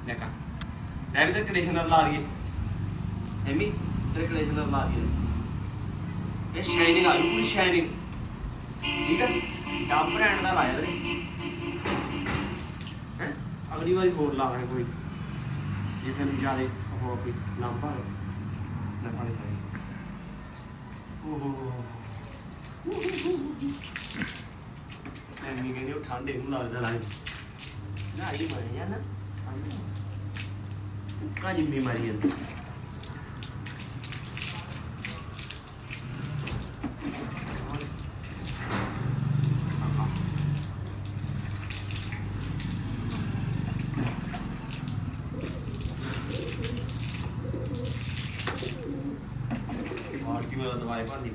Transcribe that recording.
देखा मैं भी तो कंडीशनर ला दिए एमी तेरे कंडीशनर ला दिए ये शाइनिंग आ गई पूरी शाइनिंग ठीक है डब ब्रांड का लाया तेरे हैं अगली बार होर लावांगे कोई जे तेन ज़्यादा हो कोई लंबा ना पानी पानी ओहो एमी कहनी ठंड इन लगता लाए ना ही बने यार ना का जिम्मी मारी है और की दवाई पानी